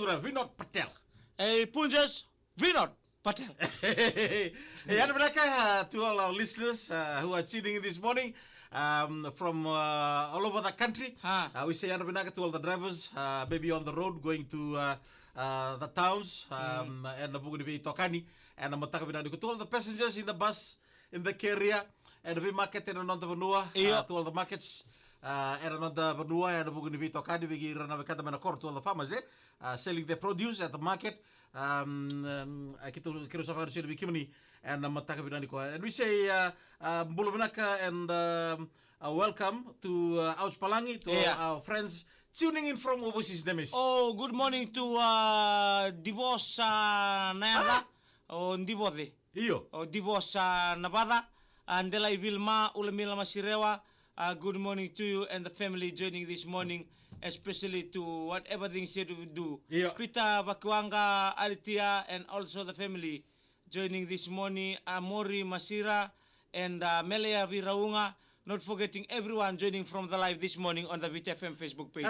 Madura, Vinod Patel. Punjas Vinod Patel. And to all our listeners who are tuning in this morning from all over the country. We say to all the drivers, maybe on the road going to the towns and Buguni Tokani, and to all the passengers in the bus, in the carrier, and the market and another Vanua, to all the markets. And another Vanua and Buguni Tokani, we give to all the farmers selling their produce at the market. And we say Buluvinaka and welcome to Ouch Palangi, to our friends tuning in from overseas. Oh, good morning to Divos Nayada o Ndivode. Iyo. O Divos Nabada and Delay Vilma Ulamila Masirewa. Good morning to you and the family joining this morning, especially to whatever things you do. Pita Bakuanga Alitia and also the family joining this morning, Amori Masira and Melia Viraunga. Not forgetting everyone joining from the live this morning on the VTFM Facebook page.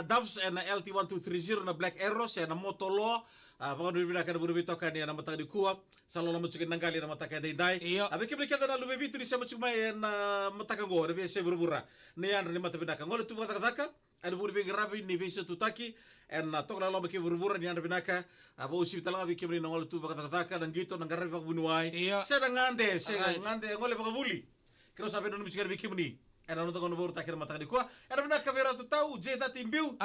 Doves and LT1230 na Black Arrows and Motolo. Pagano binaka na burubito kani na mataka di kuwa salo na mutsukin nangali na mataka dai. Abi kiblikata na lubebitu ni sama tsumay na mataka go na bese burubura. Niyan ni matabinaka ngolo tu mataka and burubing rabi ni bese tutaki and tokla lo beke burubura niyan binaka abo usi talaga bi kibli ngolo tu mataka nang gito nang garabi pak bunuai. Sa ngande ngole pakabuli. Kero sabe no mutsukin bi kibni. And another one over taking Matacua. And I'm not Cavera to Tau, Jada Timbu,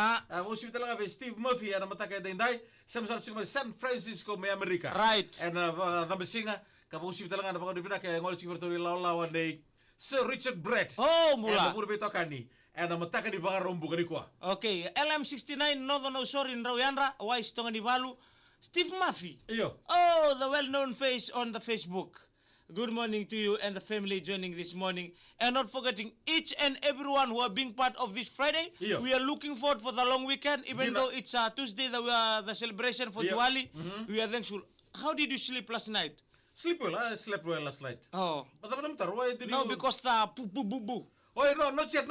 Washington Steve Murphy, and Mataka Dendai, some sort of San Francisco, America. Right. And the singer, Kabushi Talanga, and Binaka, and Molchivertori Lala one day, Sir Richard Brett. Oh, Mula. And Tokani, and a Matakani Barum Buganiqua. Okay, LM69, Northern Osor in Royandra, Wise Tongani Valu, Steve Murphy. Oh, the well known face on the Facebook. Good morning to you and the family joining this morning. And not forgetting each and everyone who are being part of this Friday. We are looking forward for the long weekend, even though it's Tuesday, the celebration for Diwali. We are thankful. How did you sleep last night? Sleep well. I slept well last night. Oh. But why did no, because the boo. Oh, no, not yet.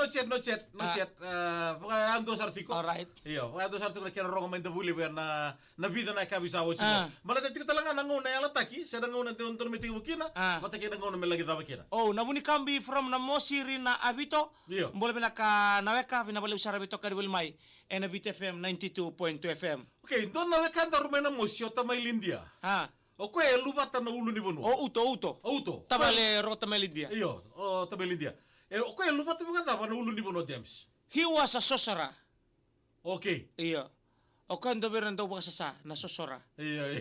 I'm those articles. All right. Yeah, I those articles can wrong in the bully when na vida na kabisa watch. Malata tika talaga nanguna yala taki, sa nanguna tuntur meeting wukina, matake nanguna melagi wakina. Oh, nabuni kambi from Namosiri na Avito. Yeah. Mbole ka naweka vinabali usara Avito karibul mai and Avito FM 92.2 FM. Okay, don't naweka nda rumena mosio tamay India. Okay, lubata na ulu ni bono. Oh, uto. Tabale rota melindia. Iyo, tabale India. Okay, lupa tu kata apa ulu ni bono James. He was a sorcerer. Okay. Iya. Okay, ndo beran daw sa na sorcerer. Yeah.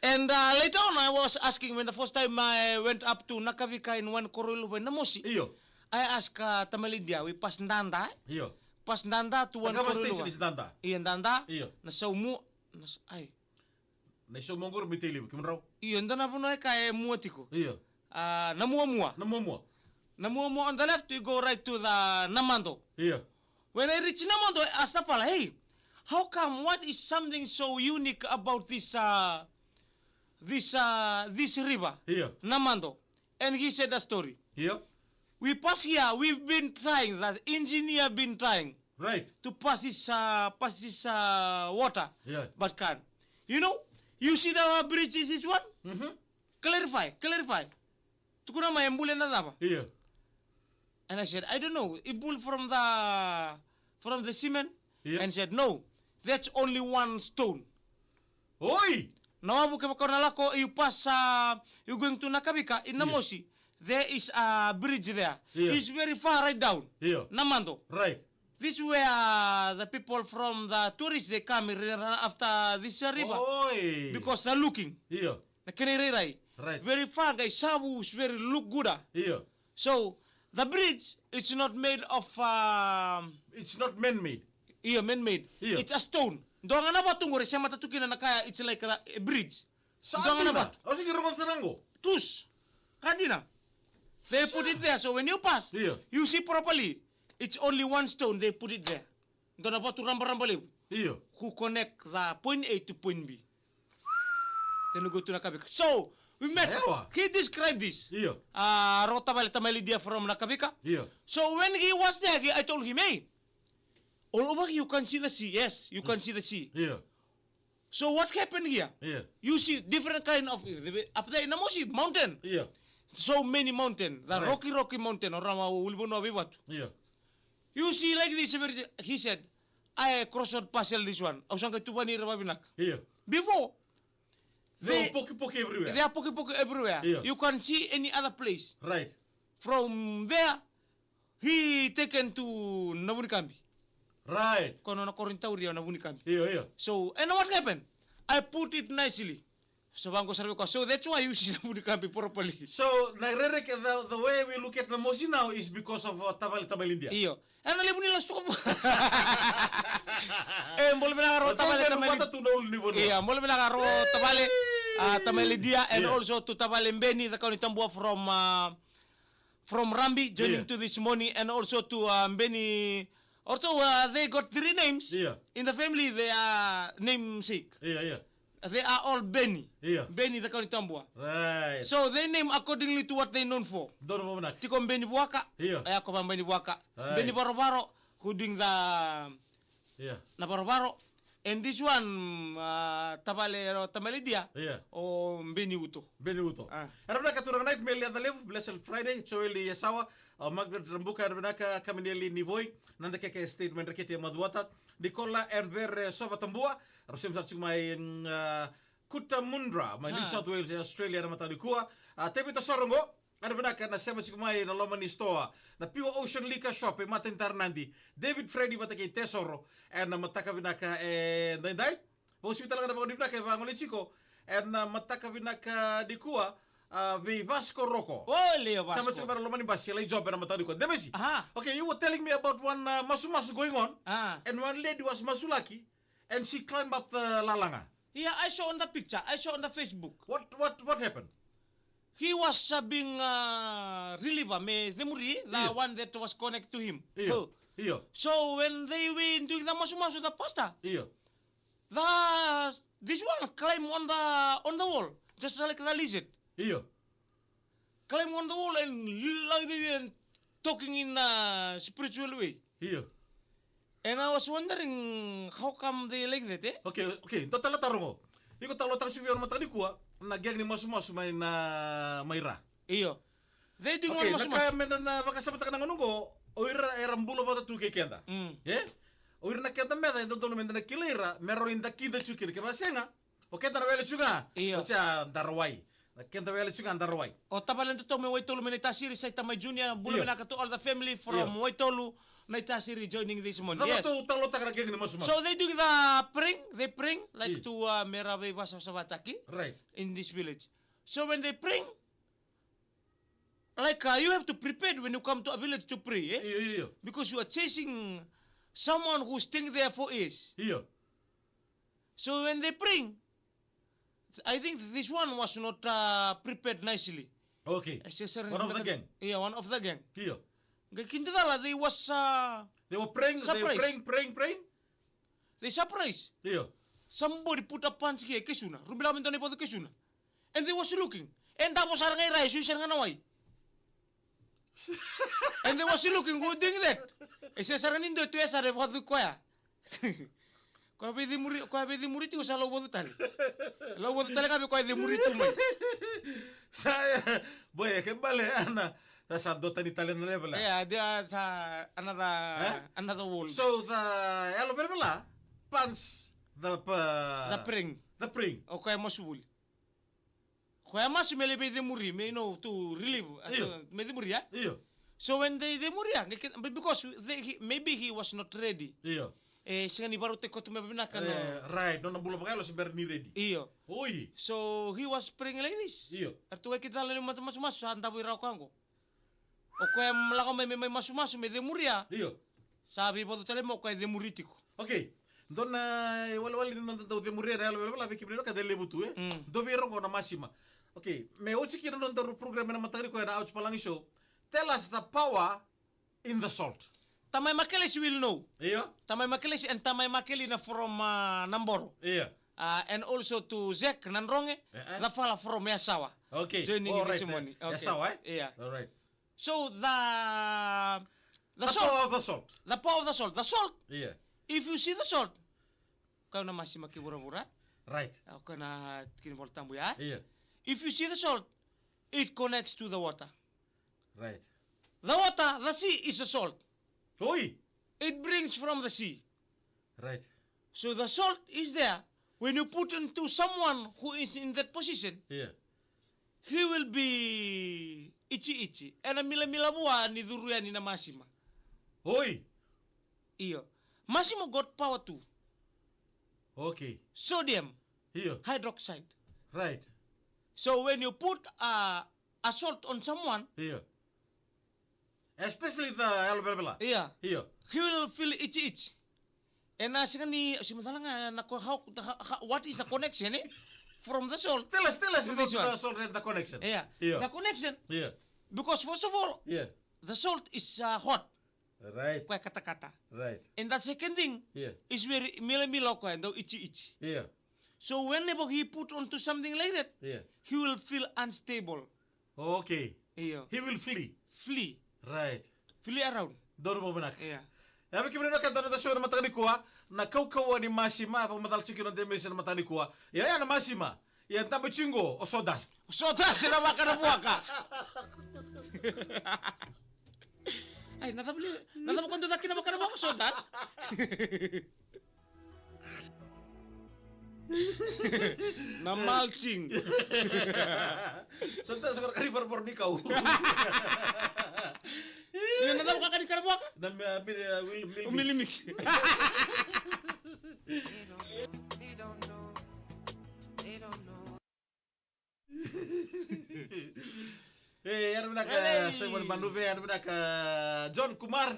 And later on, I was asking when the first time I went up to Nakavika in one Korulu when Namosi. Iyo. I asked Tamalindia, we pass Ndanda. Iyo. Pass Ndanda to one Korulu. Station is Ndanda. Iya Ndanda. Iyo. Na saumu ay. Na saumu ngor mitili kimraw. Iyo ndana puno kay muatiko. Iyo. Namuamua. Namuamua on the left, we go right to the Namando. Yeah. When I reach Namando, I asked the fella, hey, how come, what is something so unique about this river? Yeah. Namando. And he said the story. Yeah. We pass here, we've been trying, the engineer been trying. Right. To pass this water. Yeah. But can't. You know, you see the bridge is this one? Mm-hmm. Clarify. Tukuna mayambule na daba. Yeah. And I said, I don't know. It pulled from the cement. Yeah. And said, no, that's only one stone. Oi! Now you pass, you're going to Nakabika in Namosi. There is a bridge there. Yeah. It's very far right down. Yeah. Namando. Right. This is where the people from the tourists, they come after this river. Oi! Because they're looking. Yeah. Right. Very far, guys. Sabu is very look good. Yeah. So, the bridge, it's not made of... it's not man-made. Yeah, man-made. Yeah. It's a stone. Doang na ba tunggu resema tatukin na kaya it's like a bridge. Doang na ba? O sige roman sanango. Tus. Kadina. They put it there. So when you pass, you see properly. It's only one stone. They put it there. Doon na ba to ramba-ramba who connect the point A to point B. Then we go to Nakabika. So, we met. He described this. Rota Tamalidia from Nakabika. Yeah. So when he was there, I told him, hey, All over you can see the sea. Yes, you can see the sea. Yeah. So what happened here? Yeah. You see different kind of up there in the Mosi mountain. Yeah. So many mountain. The Right. rocky mountain. Yeah. You see like this. He said, I crossed parcel this one. Yeah. Before. They poke everywhere. They are poke everywhere. Yeah. You can see any other place. Right. From there, he taken to Navunikambi. Right. Kono na Korintauria Navunikambi. Yeah. So, and what happened? I put it nicely. So that's why you see Navunikambi properly. So, the way we look at Namosi now is because of Tamale India. Iyo. Ano libo nila stop. Boleh bilang aro Tamale. Iya, boleh bilang aro Tamale. Tamale dia and also to Tamale Mbeni, the Kauni Tambua from Rambi joining to this morning, and also to Mbeni. Also, they got 3 names in the family. They are namesake. Yeah. They are all Beni. Yeah. Beni the Kauni Tambua. Right. So they name accordingly to what they known for. Don't know what. Tikom Beni Buaka. Yeah. Ako Beni Buaka. Right. Beni Baro who doing the na Baro. And this one Tamale dia. Yeah. O Beni Uto. Beni Uto. Arabna katurang night melia the live blessed Friday Choeli Yasawa Margaret Rambuka Arabnaka Kamineli Nivoy nanda keke statement rekete Maduata Nicola Enver Sobatambua Rosim Satsumai Kutamundra my New South Wales Australia na Matalikua Tepita Sorongo Arabnaka na sema sikumai na Lomani Store na Pure Ocean Liquor Shop e Matin Tarnandi David Freddy Batake Tesoro and Mataka Vinaka and Dai hospital na ba Vinaka Bangoli Chico and Mataka Vinaka Dikua Vasco Rocco. Oh, Leo Vasco. Sama cikgu baru lomani basi lai job na matadi ko. Demesi. Aha. Okay, you were telling me about one masu going on. And one lady was masulaki, and she climbed up the lalanga. Yeah, I saw on the picture. I saw on the Facebook. What happened? He was being reliever, the one that was connected to him. Yeah. So when they were doing the masu the pasta, this one climbed on the wall, just like the lizard. Yeah. Climb on the wall and talking in a spiritual way. Yeah. And I was wondering how come they like that, eh? Okay. Total tarongo. Iko talo tang subion matadi kuwa na geng ni masu may na mayra. Iyo. They do okay, masu. Okay, naka na baka sa mata kanang nungo, oira erambulo ba tu ke kenda. Yeah? Oira na kenda meda ndo tolo menda na kilera, mero inda kinda chukir ke basenga. Okay, tarawele chuga. Iyo. Ocha darwai. Kenta wele chuga darwai. O tabalan to me waitolu me tasiri sa tamay junior bulo me to all the family from waitolu na tasiri joining this morning. Yes. Talo takra geng ni masu. So they do the praying like to Merabe Basabataki. Right. In this village. So when they pray, like you have to prepare when you come to a village to pray, eh? Yeah. Because you are chasing someone who's staying there for years. Yeah. So when they pray, I think this one was not prepared nicely. Okay. One of the gang. Yeah, one of the gang. Yeah. They was they were praying. Surprise. They were praying. They surprised. Yeah. Somebody put a punch here, Kesuna. Rubila mentone po Kesuna. And they was looking. And that was arangay rai suisan nga naway. And they was looking, who doing that? Ese saranindo tu esa repatu koya. Ko be di muri ti sa lobo tal. Lobo tal ka be ko di muri tu mai. Saya boy ke bale ana ta sadota ni Italian level. Yeah, dia another wall. So the elo berbela pants the pring. The pring. O kaya masubul. Kaya mas mele be di muri, me know to relieve. Me di muri ya. Iyo. So when they muri ya, because maybe he was not ready. Iyo. Singa ni baru teko tume binakan. Right, non bulo bagay lo sember ni ready. Iyo. Oi. So he was praying like this. Iyo. Artu kita lalu mas anda buira kango. O kaya mlako me mas me de muria. Iyo. Sabi po tele mo kaya de muritiko. Okay. Don wal non de muria real wala be kibino ka de lebutu Do vero ko na masima. Okay, me ochi kina non do program na matari ko na ouch palangi show. Tell us the power in the salt. Tamay Makelis will know. Iyo. Tamay Makelis and Tamay Makeli na from Namboro. Iya. And also to Zek Nandronge, the fella from Yasawa. Okay. Joining this morning. Okay. Yasawa, Yeah. All right. So the power of the salt. The power of the salt. The salt. Yeah. If you see the salt, kau na masih maki mura-mura. Right. Kau na kinbol tambu ya. Iya. If you see the salt, it connects to the water. Right. The water, the sea is the salt. Oi. It brings from the sea. Right. So the salt is there. When you put into someone who is in that position, Iya. he will be itchy. And mila buah ni duruyan ni na Massimo. Oi. Iyo. Massimo got power too. Okay. Sodium Iya. hydroxide. Right. So when you put a salt on someone, Iya. Especially the aloe vera. yeah, Iya. he will feel itchy. And asikan ni simutala nga what is the connection from the salt? Tell us With about this one. the salt and the connection. Yeah. Iya. The connection Iya. because first of all, Iya. the salt is hot. Right. Kaya kata-kata. Right. And the second thing Iya. is very mila kaya daw itchy. Iya. So whenever he put onto something like that, Iya. he will feel unstable. Okay. Iyo. He will flee. Flee. Right. Flee around. Doon mo benak. Yeah. Yabi kibri na kanta na show na matani kuwa na kaukawa ni Massima pa madal chiki na demes na matani kuwa. Ya na Massima. Ya tabe chingo o sodas. Sodas sila makan buah ka. Ay, natabli konto na kinamakan buah ka sodas. Na malching. Sodas ko kali por ni kau. Yung natabli ka kani buah ka? Na will Umilimik. Ano na ka sa mga manuve, ano na ka John Kumar.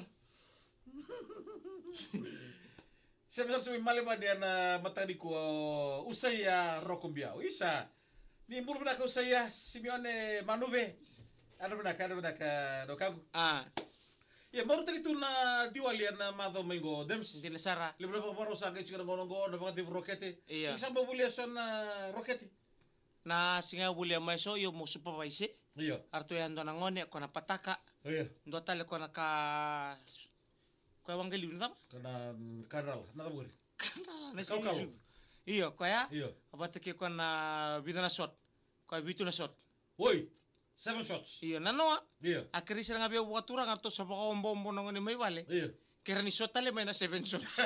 Sabi sa maliban yan na matani ko usaya rokumbia. Isa. Ni mulu na ka usaya Simeone Manuve. Ano na ka dokago. Ah, Ya baru tadi tu na diwali na madho mengo dems. hindi na sara. Libra pa paro sa kaya ngonongo na mga rokete. Iya. Isa ba bulia sa na rokete. Na singa bulia mai so yo mo supervise. Iya. Arto yan do nangone ko na pataka. Iya. Do tale ko na ka ko evangelium na Kana kanal na taburi. na Kau. Iyo, ko ya. Iya. Abate ke ko na vida na shot. Ko vitu na shot. Woi, 7 shots. Iyo, nanoa. Iya. Akiri sila nga biya watura nga to sa baka ombo nangone may wale. Iya. Kira ni shot tale may na 7 shots.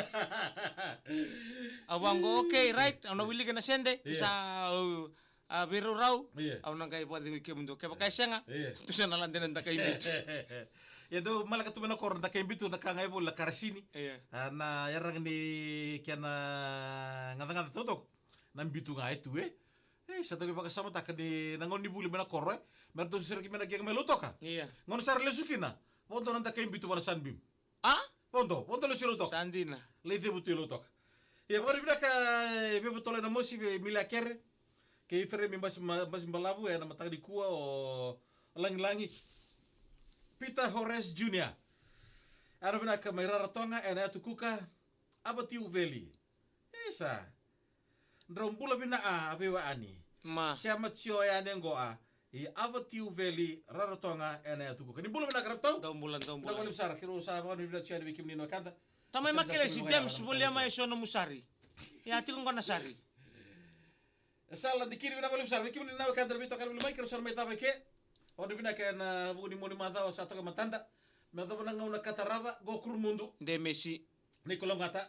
Awango okay, right. Ano wili ka na sende. Kisa biru raw. Iya. Aw nang kay pwede wiki mundo. Kaya kaya siya nga. Iya. To siya nalang din ang dakay bitch. Ya do malaka tu mena koron da kembitu na kangay la karasini. Iya. Na yarang ni kiana ngata totok. Nam bitu nga itu sa tayo pakasama ta kani nangon ni buli mena korre. Merto sir ki mena geng melutoka. Iya. Ngon sar lesukina. Ponto nanda kembitu para sanbim. Ah? Ponto le silutok. Sandina. Leite butu lutok. Ya bari bida ka be butole na mosi be milakere. Ke ifere mi mas mbalabu na matag di kuwa o langi. Peter Horace Jr. Ano bina ka may raratonga na tukuka abati uveli. Esa. Ndraumbula bina abewa ani. Ma. Siya matsyo ya nengo i abati uveli raratonga na tukuka. Nimbula bina karatong? Taong bulan. Ndraumbula bisara kiro sa mga bina siya bikim nino kanta. Tamay makilay si Dems bulia may so no musari. Yati kong nasari. Sala dikiri bina bali bisara bikim nino kanta bito kan bulmay kiro sa may tabake. O di bina kaya na buni muni mata o sa to ka matanda. Mata bina ngau na katarava go kuru mundu. De Messi. Ni kolong ngata